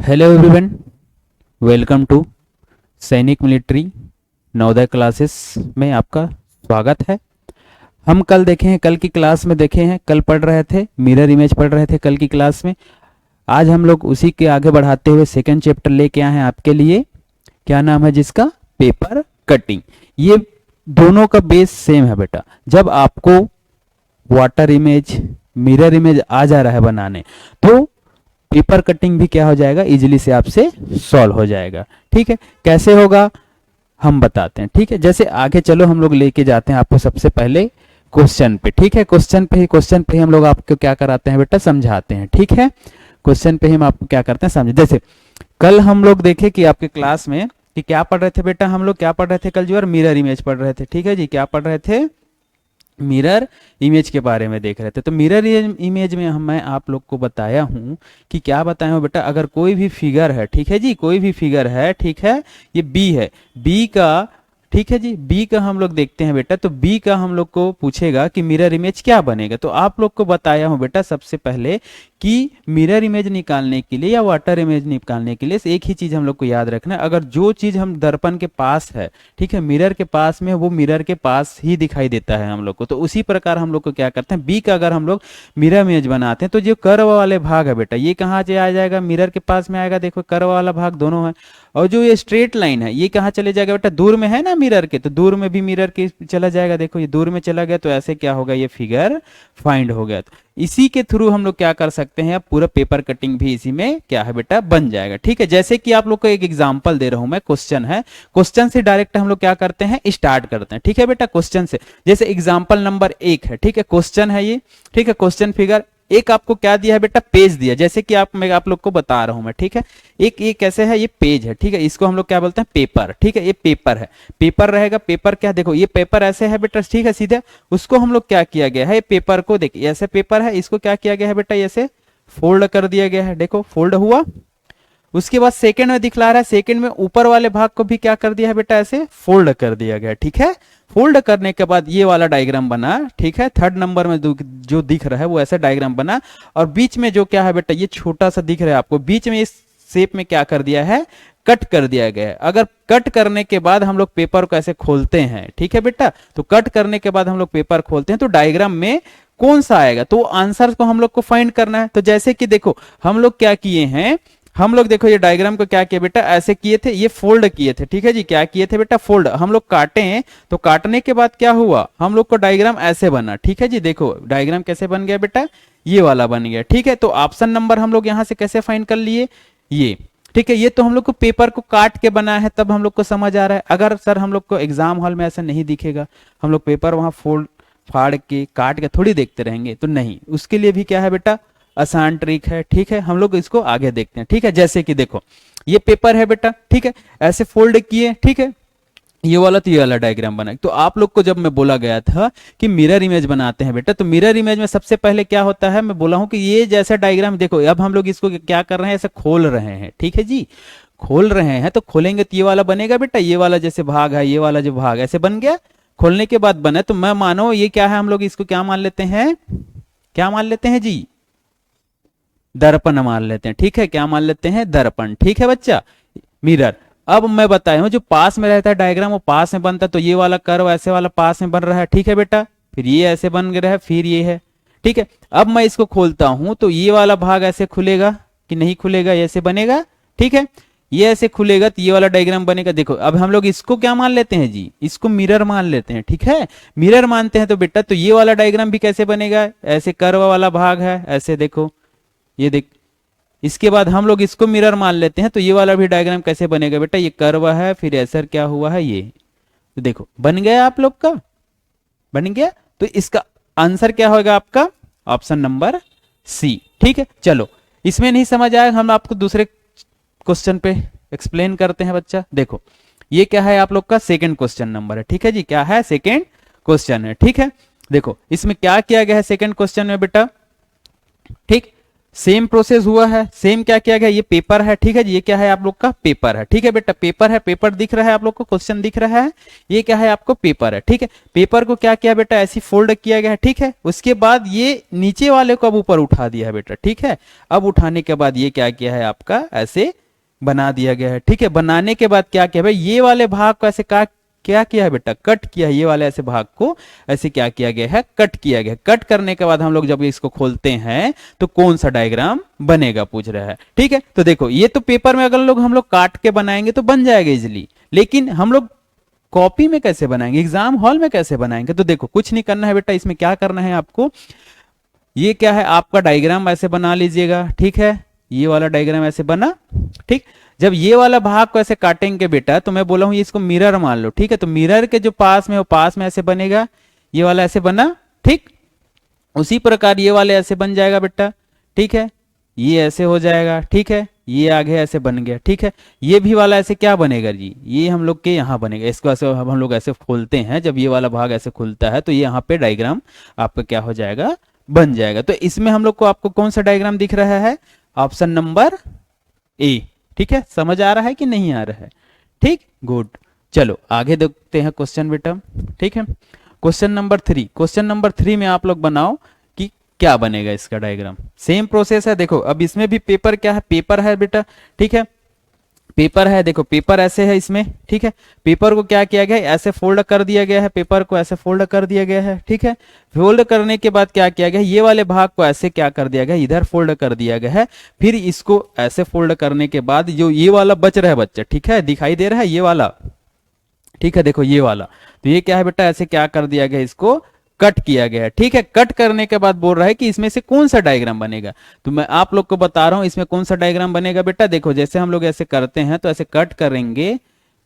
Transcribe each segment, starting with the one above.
Hello everyone, welcome to सैनिक military Navodaya classes में आपका स्वागत है। हम कल देखे हैं, कल की क्लास में देखे हैं, कल पढ़ रहे थे मिरर इमेज पढ़ रहे थे कल की क्लास में। आज हम लोग उसी के आगे बढ़ाते हुए सेकंड चैप्टर लेके आए हैं आपके लिए। क्या नाम है जिसका? Paper cutting. ये दोनों का बेस सेम है बेटा। जब आपको वाटर इमेज, मिरर इमेज आ जा रहा है बनाने, तो पेपर कटिंग भी क्या हो जाएगा, इजीली से आपसे सॉल्व हो जाएगा। ठीक है, कैसे होगा हम बताते हैं। ठीक है, जैसे आगे चलो हम लोग लेके जाते हैं आपको सबसे पहले क्वेश्चन पे। ठीक है, क्वेश्चन पे ही हम लोग आपको क्या कराते हैं बेटा, समझाते हैं। ठीक है, क्वेश्चन पे ही हम आपको क्या करते हैं, समझे। जैसे कल हम लोग देखे कि आपके क्लास में कि क्या पढ़ रहे थे बेटा, हम लोग क्या पढ़ रहे थे कल जो, मिरर इमेज पढ़ रहे थे। ठीक है जी, क्या पढ़ रहे थे, मिरर इमेज के बारे में देख रहे थे। तो मिरर इमेज में मैं आप लोग को बताया हूं कि क्या बताया हूं बेटा, अगर कोई भी फिगर है, ठीक है जी, कोई भी फिगर है, ठीक है, ये बी है, बी का, ठीक है जी, बी का हम लोग देखते हैं बेटा। तो बी का हम लोग को पूछेगा कि मिरर इमेज क्या बनेगा। तो आप लोग को बताया हूं बेटा सबसे पहले कि मिरर इमेज निकालने के लिए या वाटर इमेज निकालने के लिए एक ही चीज हम लोग को याद रखना है। अगर जो चीज हम दर्पण के पास है, ठीक है, मिरर के पास में, वो मिरर के पास ही दिखाई देता है हम लोग को। तो उसी प्रकार हम लोग को क्या करते हैं, बी का अगर हम लोग मिरर इमेज बनाते हैं तो जो कर्व वाले भाग है बेटा, ये कहाँ से आ जाएगा, मिरर के पास में आएगा। देखो कर्व वाला भाग दोनों है। और जो ये स्ट्रेट लाइन है, ये कहाँ चले जाएगा बेटा, दूर में है ना मिरर के, तो दूर में भी मिरर के चला जाएगा। देखो ये दूर में चला गया, तो ऐसे क्या होगा, ये फिगर फाइंड हो गया। तो इसी के थ्रू हम लोग क्या कर सकते हैं, अब पूरा पेपर कटिंग भी इसी में क्या है बेटा, बन जाएगा। ठीक है, जैसे कि आप लोग को एक एग्जांपल दे रहा हूं मैं, क्वेश्चन है, क्वेश्चन से डायरेक्ट हम लोग क्या करते हैं, स्टार्ट करते हैं। ठीक है बेटा, क्वेश्चन से, जैसे एग्जांपल नंबर 1 है, ठीक है, क्वेश्चन है ये, ठीक है, क्वेश्चन फिगर एक आपको क्या दिया है बेटा, पेज दिया, जैसे कि मैं आप लोग को बता रहा हूं मैं। ठीक है, एक कैसे है, ये पेज है, ठीक है, इसको हम लोग क्या बोलते हैं, पेपर। ठीक है, ये पेपर है, पेपर रहेगा। पेपर क्या, देखो ये पेपर ऐसे है बेटा, ठीक है, सीधे उसको हम लोग क्या किया गया है, पेपर को देखिए ऐसे पेपर है, इसको क्या किया गया है बेटा, ऐसे फोल्ड कर दिया गया है। देखो फोल्ड हुआ। उसके बाद सेकंड में दिखला रहा है, सेकंड में ऊपर वाले भाग को भी क्या कर दिया है बेटा, ऐसे फोल्ड कर दिया गया। ठीक है, फोल्ड करने के बाद ये वाला डायग्राम बना। ठीक है, थर्ड नंबर में जो दिख रहा है वो ऐसा डायग्राम बना। और बीच में जो क्या है बेटा, ये छोटा सा दिख रहा है आपको, बीच में इस शेप में क्या कर दिया है, कट कर दिया गया है। अगर कट करने के बाद हम लोग पेपर को ऐसे खोलते हैं, ठीक है बेटा, तो कट करने के बाद हम लोग पेपर खोलते हैं तो डायग्राम में कौन सा आएगा, तो आंसर को हम लोग को फाइंड करना है। तो जैसे कि देखो हम लोग क्या किए हैं, हम लोग देखो ये डायग्राम को क्या किया बेटा, ऐसे किए थे, ये फोल्ड किए थे। ठीक है जी, क्या किए थे बेटा, फोल्ड। हम लोग काटे हैं, तो काटने के बाद क्या हुआ, हम लोग को डायग्राम ऐसे बना। ठीक है जी, देखो डायग्राम कैसे बन गया बेटा, ये वाला बन गया। ठीक है, तो ऑप्शन नंबर हम लोग यहां से कैसे फाइंड कर लिए, ये। ठीक है, ये तो हम लोग को पेपर को काट के बना है, तब हम लोग को समझ आ रहा है। अगर सर हम लोग को एग्जाम हॉल में ऐसा नहीं दिखेगा, हम लोग पेपर वहां फोल्ड फाड़ के काट के थोड़ी देखते रहेंगे, तो नहीं, उसके लिए भी क्या है बेटा, आसान ट्रिक है। ठीक है, हम लोग इसको आगे देखते हैं। ठीक है, जैसे कि देखो ये पेपर है बेटा, ठीक है, ऐसे फोल्ड किए, ठीक है, ये वाला तो ये वाला डायग्राम बना। तो आप लोग को जब मैं बोला गया था कि मिरर इमेज बनाते हैं बेटा, तो मिरर इमेज में सबसे पहले क्या होता है, मैं बोला हूं कि ये जैसा डायग्राम देखो, अब हम लोग इसको क्या कर रहे हैं, ऐसे खोल रहे हैं। ठीक है जी, खोल रहे हैं, तो खोलेंगे तो ये वाला बनेगा बेटा, ये वाला जैसे भाग है, ये वाला जो भाग ऐसे बन गया, खोलने के बाद बना। तो मैं मानो ये क्या है, हम लोग इसको क्या मान लेते हैं, क्या मान लेते हैं जी, दर्पण मान लेते हैं। ठीक है, क्या मान लेते हैं, दर्पण। ठीक है बच्चा, मिरर। अब मैं बताया हूं जो पास में रहता है डायग्राम वो पास में बनता है, तो ये वाला कर्व ऐसे वाला पास में बन रहा है। ठीक है बेटा, फिर ये ऐसे बन रहा है, फिर ये है। ठीक है, अब मैं इसको खोलता हूं तो ये वाला भाग ऐसे खुलेगा कि नहीं खुलेगा, ऐसे बनेगा। ठीक है, ये ऐसे खुलेगा तो ये वाला डायग्राम बनेगा। देखो अब हम लोग इसको क्या मान लेते हैं जी, इसको मिरर मान लेते हैं। ठीक है, मिरर मानते हैं तो बेटा, तो ये वाला डायग्राम भी कैसे बनेगा, ऐसे कर्व वाला भाग है, ऐसे देखो, ये देख। इसके बाद हम लोग इसको मिरर मान लेते हैं, तो ये वाला भी डायग्राम कैसे बनेगा बेटा, ये कर्व है, फिर ऐसा क्या हुआ है, ये तो देखो बन गया, आप लोग का बन गया। तो इसका आंसर क्या होगा आपका, ऑप्शन नंबर सी। ठीक है, चलो इसमें नहीं समझ आया, हम आपको दूसरे क्वेश्चन पे एक्सप्लेन करते हैं बच्चा। देखो ये क्या है, आप लोग का सेकेंड क्वेश्चन नंबर है। ठीक है जी, क्या है, सेकेंड क्वेश्चन है। ठीक है, देखो इसमें क्या किया गया है सेकेंड क्वेश्चन में बेटा, ठीक, सेम प्रोसेस हुआ है, सेम क्या किया गया, ये पेपर है, ठीक है जी, ये क्या है आप लोग का पेपर है, ठीक है बेटा, पेपर है, पेपर दिख रहा है आप लोग को, क्वेश्चन दिख रहा है, ये क्या है आपको पेपर है, ठीक है। पेपर को क्या किया बेटा, ऐसी फोल्ड किया गया है, ठीक है। उसके बाद ये नीचे वाले को अब ऊपर उठा दिया है बेटा, ठीक है। अब उठाने के बाद ये क्या किया है आपका, ऐसे बना दिया गया है, ठीक है। बनाने के बाद क्या किया भाई, ये वाले भाग को ऐसे क्या किया है बेटा, कट किया है, ये वाले ऐसे भाग को ऐसे क्या किया गया है, कट किया गया है। कट करने के बाद हम लोग जब इसको खोलते हैं तो कौन सा डायग्राम बनेगा पूछ रहा है, ठीक है। तो देखो ये तो पेपर में अगर हम लोग काट के बनाएंगे तो बन जाएगा इजिली, लेकिन हम लोग कॉपी में कैसे बनाएंगे, एग्जाम हॉल में कैसे बनाएंगे। तो देखो कुछ नहीं करना है बेटा, इसमें क्या करना है आपको, ये क्या है आपका डायग्राम ऐसे बना लीजिएगा, ठीक है। ये वाला डायग्राम ऐसे बना, ठीक। जब ये वाला भाग को ऐसे काटेंगे बेटा, तो मैं बोला हूं ये इसको मिरर मान लो, ठीक है। तो मिरर के जो पास में, वो पास में ऐसे बनेगा, ये वाला ऐसे बना, ठीक। उसी प्रकार ये वाले ऐसे बन जाएगा बेटा, ठीक है। ये ऐसे हो जाएगा, ठीक है। ये आगे ऐसे बन गया, ठीक है। ये भी वाला ऐसे क्या बनेगा जी, ये हम लोग के यहाँ बनेगा। इसको ऐसे हम लोग ऐसे खोलते हैं, जब ये वाला भाग ऐसे खुलता है तो ये यहाँ पे डायग्राम आपका क्या हो जाएगा, बन जाएगा। तो इसमें हम लोग को आपको कौन सा डायग्राम दिख रहा है, ऑप्शन नंबर ए, ठीक है। समझ आ रहा है कि नहीं आ रहा है, ठीक, गुड। चलो आगे देखते हैं क्वेश्चन बेटा, ठीक है। क्वेश्चन नंबर 3, क्वेश्चन नंबर 3 में आप लोग बनाओ कि क्या बनेगा इसका डायग्राम। सेम प्रोसेस है, देखो अब इसमें भी पेपर क्या है, पेपर है बेटा, ठीक है। पेपर है, देखो पेपर ऐसे है इसमें, ठीक है। पेपर को क्या किया गया है, ऐसे फोल्ड कर दिया गया है, पेपर को ऐसे फोल्ड कर दिया गया है, ठीक है। फोल्ड करने के बाद क्या किया गया है, ये वाले भाग को ऐसे क्या कर दिया गया है, इधर फोल्ड कर दिया गया है। फिर इसको ऐसे फोल्ड करने के बाद जो ये वाला बच रहा है बच्चा, ठीक है, दिखाई दे रहा है ये वाला, ठीक है। देखो ये वाला, तो ये क्या है बेटा, ऐसे क्या कर दिया गया, इसको कट किया गया है, ठीक है। कट करने के बाद बोल रहा है कि इसमें से कौन सा डायग्राम बनेगा। तो मैं आप लोग को बता रहा हूं इसमें कौन सा डायग्राम बनेगा बेटा। देखो जैसे हम लोग ऐसे करते हैं तो ऐसे कट करेंगे,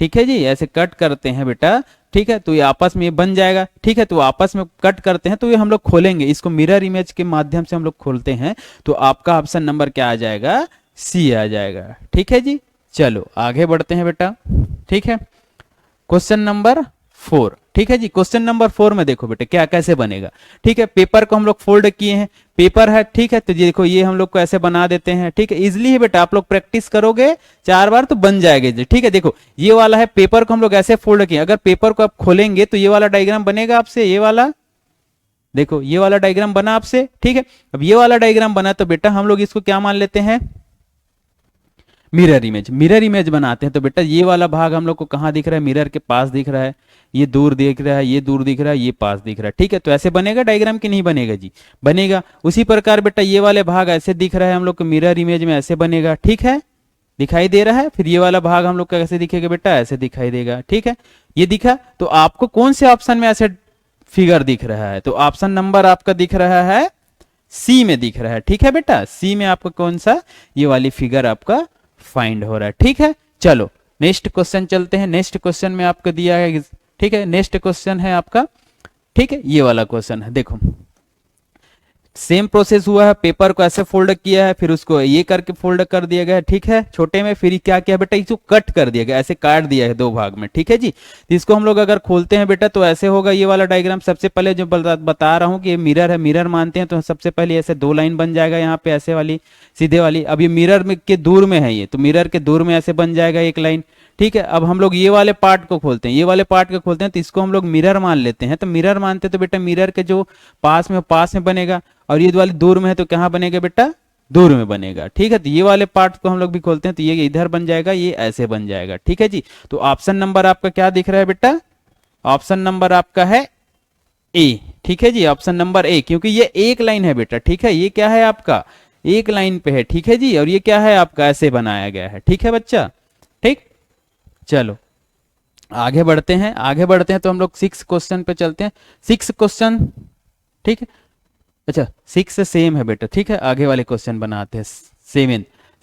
ठीक है जी, ऐसे कट करते हैं बेटा, ठीक है। तो ये आपस में बन जाएगा, ठीक है। तो आपस में कट करते हैं तो ये हम लोग खोलेंगे, इसको मिरर इमेज के माध्यम से हम लोग खोलते हैं, तो आपका ऑप्शन नंबर क्या आ जाएगा, सी आ जाएगा, ठीक है जी। चलो आगे बढ़ते हैं बेटा, ठीक है। क्वेश्चन नंबर 4, ठीक है जी। क्वेश्चन नंबर 4 में देखो बेटे क्या कैसे बनेगा, ठीक है। पेपर को हम लोग फोल्ड किए हैं, पेपर है, ठीक है। तो देखो ये हम लोग को ऐसे बना देते हैं, ठीक है। इजिली है बेटा, आप लोग प्रैक्टिस करोगे 4 बार तो बन जाएगा जी, ठीक है। देखो ये वाला है, पेपर को हम लोग ऐसे फोल्ड किए, अगर पेपर को आप खोलेंगे तो ये वाला डायग्राम बनेगा आपसे, ये वाला देखो, ये वाला डायग्राम बना आपसे, ठीक है। अब ये वाला डायग्राम बना तो बेटा हम लोग इसको क्या मान लेते हैं, मिरर इमेज। मिरर इमेज बनाते हैं तो बेटा ये वाला भाग हम लोग को कहाँ दिख रहा है, मिरर के पास दिख रहा है, ये दूर दिख रहा है, ये दूर दिख रहा है, ये पास दिख रहा है, ठीक है। तो ऐसे बनेगा डायग्राम कि नहीं बनेगा जी, बनेगा। उसी प्रकार बेटा ये वाले भाग ऐसे दिख रहा है हम लोग को, मिरर इमेज में ऐसे बनेगा, ठीक है, दिखाई दे रहा है। फिर ये वाला भाग हम लोग का कैसे दिखेगा बेटा, ऐसे दिखाई देगा, ठीक है। ये दिखा, तो आपको कौन से ऑप्शन में ऐसे फिगर दिख रहा है, तो ऑप्शन नंबर आपका दिख रहा है सी में दिख रहा है, ठीक है बेटा। सी में आपका कौन सा, ये वाली फिगर आपका फाइंड हो रहा है, ठीक है। चलो नेक्स्ट क्वेश्चन चलते हैं। नेक्स्ट क्वेश्चन में आपको दिया है, ठीक है। नेक्स्ट क्वेश्चन है आपका, ठीक है, ये वाला क्वेश्चन है। देखो सेम प्रोसेस हुआ है, पेपर को ऐसे फोल्ड किया है, फिर उसको ये करके फोल्ड कर दिया गया है, ठीक है, छोटे में। फिर क्या किया बेटा, इसको कट कर दिया गया, ऐसे काट दिया है 2 भाग में, ठीक है जी। तो इसको हम लोग अगर खोलते हैं बेटा तो ऐसे होगा ये वाला डायग्राम। सबसे पहले जो बता रहा हूँ कि ये मिरर है, मिरर मानते हैं तो सबसे पहले ऐसे 2 लाइन बन जाएगा यहाँ पे, ऐसे वाली सीधे वाली। अब ये मिरर में के दूर में है ये, तो मिरर के दूर में ऐसे बन जाएगा 1 लाइन, ठीक है। अब हम लोग ये वाले पार्ट को खोलते हैं, ये वाले पार्ट को खोलते हैं तो इसको हम लोग मिरर मान लेते हैं। तो मिरर मानते हैं तो बेटा मिरर के जो पास में बनेगा, और ये वाले दूर में है तो कहाँ बनेगा बेटा, दूर में बनेगा, ठीक है। तो ये वाले पार्ट को हम लोग भी खोलते हैं तो ये इधर बन जाएगा, ये ऐसे बन जाएगा, ठीक है जी। तो ऑप्शन नंबर आपका क्या दिख रहा है बेटा, ऑप्शन नंबर आपका है ए, ठीक है जी, ऑप्शन नंबर ए। क्योंकि ये 1 लाइन है बेटा, ठीक है, ये क्या है आपका 1 लाइन पे है, ठीक है जी। और ये क्या है आपका ऐसे बनाया गया है, ठीक है बच्चा, ठीक। चलो आगे बढ़ते हैं, आगे बढ़ते हैं तो हम लोग 6 क्वेश्चन पे चलते हैं। 6 क्वेश्चन, ठीक है, अच्छा 6 से सेम है बेटा, ठीक है। आगे वाले क्वेश्चन बनाते हैं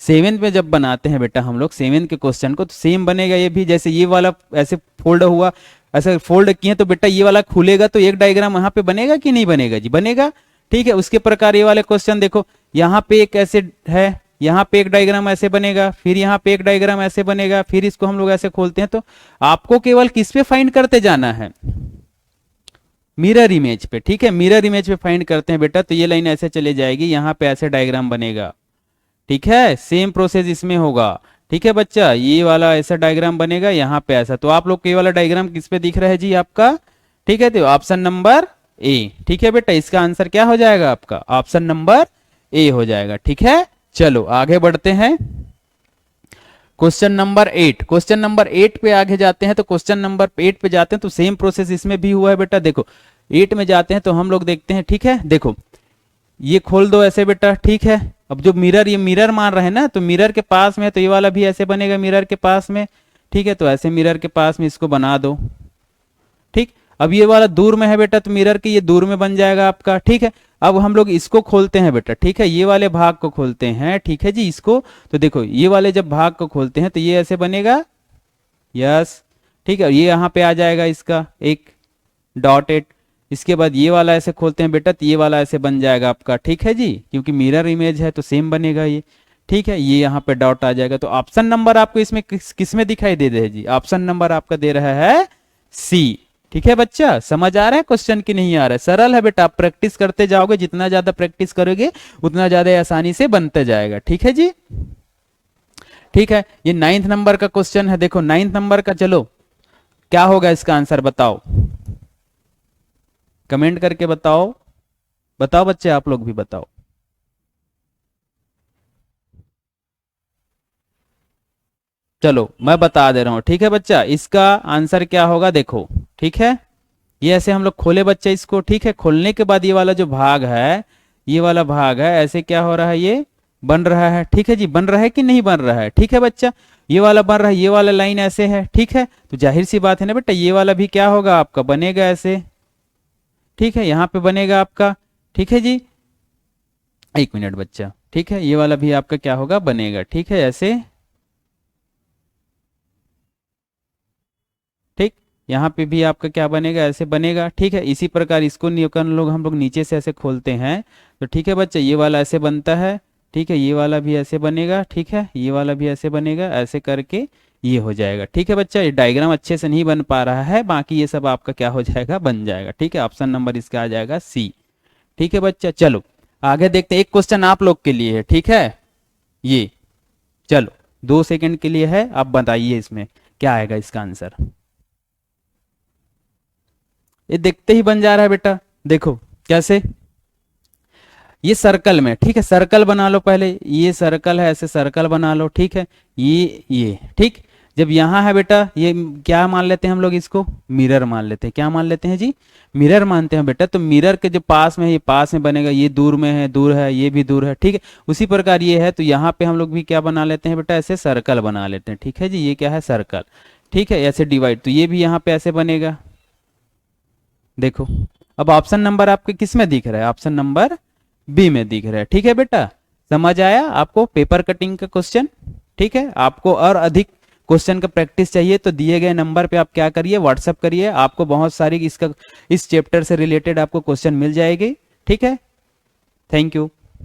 7 में जब बनाते हैं बेटा हम लोग 7 के क्वेश्चन को, तो सेम बनेगा ये भी। जैसे ये वाला ऐसे फोल्ड हुआ, ऐसे फोल्ड किए तो बेटा ये वाला खुलेगा तो एक डायग्राम वहां पे बनेगा कि नहीं बनेगा जी, बनेगा, ठीक है। उसके प्रकार ये वाले क्वेश्चन देखो, यहाँ पे एक ऐसे है, यहाँ पे एक डायग्राम ऐसे बनेगा, फिर यहाँ पे एक डायग्राम ऐसे बनेगा, फिर इसको हम लोग ऐसे खोलते हैं। तो आपको केवल किस पे फाइंड करते जाना है, मिरर इमेज पे, ठीक है, मिरर इमेज पे फाइंड करते हैं बेटा। तो ये लाइन ऐसे चले जाएगी, यहाँ पे ऐसे डायग्राम बनेगा, ठीक है, सेम प्रोसेस इसमें होगा, ठीक है बच्चा, ये वाला ऐसा डायग्राम बनेगा, यहाँ पे ऐसा। तो आप लोग को ये वाला डायग्राम किस पे दिख रहा है जी आपका, ठीक है, तो ऑप्शन नंबर ए, ठीक है बेटा, इसका आंसर क्या हो जाएगा आपका, ऑप्शन नंबर ए हो जाएगा, ठीक है। चलो आगे बढ़ते हैं, क्वेश्चन नंबर 8, क्वेश्चन नंबर 8 पे आगे जाते हैं। तो क्वेश्चन नंबर 8 पे जाते हैं तो सेम प्रोसेस इसमें भी हुआ है बेटा। देखो 8 में जाते हैं तो हम लोग देखते हैं, ठीक है, देखो ये खोल दो ऐसे बेटा, ठीक है। अब जो मिरर, ये मिरर मान रहे हैं ना, तो मिरर के पास में, तो ये वाला भी ऐसे बनेगा मिरर के पास में, ठीक है। तो ऐसे मिरर के पास में इसको बना दो, ठीक। अब ये वाला दूर में है बेटा, तो मिरर के ये दूर में बन जाएगा आपका, ठीक है। अब हम लोग इसको खोलते हैं बेटा, ठीक है, ये वाले भाग को खोलते हैं, ठीक है जी, इसको। तो देखो ये वाले जब भाग को खोलते हैं तो ये ऐसे बनेगा, यस, ठीक है। ये यहाँ पे आ जाएगा इसका एक डॉटेड। इसके बाद ये वाला ऐसे खोलते हैं बेटा, तो ये वाला ऐसे बन जाएगा आपका, ठीक है जी, क्योंकि मिरर इमेज है तो सेम बनेगा ये, ठीक है। ये यहाँ पे डॉट आ जाएगा। तो ऑप्शन नंबर आपको इसमें किस में दिखाई दे रहा है जी, ऑप्शन नंबर आपका दे रहा है सी, ठीक है बच्चा। समझ आ रहा है क्वेश्चन की नहीं आ रहा है, सरल है बेटा, आप प्रैक्टिस करते जाओगे, जितना ज्यादा प्रैक्टिस करोगे उतना ज्यादा आसानी से बनते जाएगा, ठीक है जी, ठीक है। ये 9th नंबर का क्वेश्चन है, देखो 9th नंबर का, चलो क्या होगा इसका आंसर बताओ, कमेंट करके बताओ, बताओ बच्चे, आप लोग भी बताओ। चलो मैं बता दे रहा हूं, ठीक है बच्चा, इसका आंसर क्या होगा देखो, ठीक है। ये ऐसे हम लोग खोले बच्चा इसको, ठीक है। खोलने के बाद ये वाला जो भाग है, ये वाला भाग है, ऐसे क्या हो रहा है, ये बन रहा है, ठीक है जी, बन रहा है कि नहीं बन रहा है, ठीक है बच्चा। ये वाला बन रहा है, ये वाला लाइन ऐसे है, ठीक है। तो जाहिर सी बात है ना बेटा, ये वाला भी क्या होगा आपका, बनेगा ऐसे, ठीक है, यहाँ पे बनेगा आपका, ठीक है जी। एक मिनट बच्चा, ठीक है, ये वाला भी आपका क्या होगा, बनेगा, ठीक है, ऐसे, ठीक। यहाँ पे भी आपका क्या बनेगा, ऐसे बनेगा, ठीक है। इसी प्रकार इसको हम लोग नीचे से ऐसे खोलते हैं, तो ठीक है बच्चा, ये वाला ऐसे बनता है, ठीक है, ये वाला भी ऐसे बनेगा, ठीक है, ये वाला भी ऐसे बनेगा, ऐसे करके ये हो जाएगा, ठीक है बच्चा। ये डायग्राम अच्छे से नहीं बन पा रहा है, बाकी ये सब आपका क्या हो जाएगा, बन जाएगा, ठीक है। ऑप्शन नंबर इसका आ जाएगा सी, ठीक है बच्चा। चलो आगे देखते हैं, एक क्वेश्चन आप लोग के लिए है, ठीक है, ये चलो 2 सेकंड के लिए है, आप बताइए इसमें क्या आएगा इसका आंसर। ये देखते ही बन जा रहा है बेटा, देखो कैसे, ये सर्कल में, ठीक है, सर्कल बना लो पहले, ये सर्कल है, ऐसे सर्कल बना लो, ठीक है। ये ठीक, जब यहाँ है बेटा, ये क्या मान लेते हैं हम लोग, इसको मिरर मान लेते हैं, क्या मान लेते हैं जी, मिरर मानते हैं बेटा। तो मिरर के जो पास में है, ये पास में बनेगा, ये दूर में है, दूर है, ये भी दूर है, ठीक है। उसी प्रकार ये है, तो यहाँ पे हम लोग भी क्या बना लेते हैं बेटा, ऐसे सर्कल बना लेते हैं, ठीक है जी। ये क्या है, सर्कल, ठीक है, ऐसे डिवाइड, तो ये भी यहाँ पे ऐसे बनेगा, देखो। अब ऑप्शन नंबर आपके किस में दिख रहा है, ऑप्शन नंबर बी में दिख रहा है, ठीक है बेटा। समझ आया आपको पेपर कटिंग का क्वेश्चन, ठीक है। आपको और अधिक क्वेश्चन का प्रैक्टिस चाहिए तो दिए गए नंबर पे आप क्या करिए, व्हाट्सअप करिए, आपको बहुत सारी इस चैप्टर से रिलेटेड आपको क्वेश्चन मिल जाएगी, ठीक है। Thank you.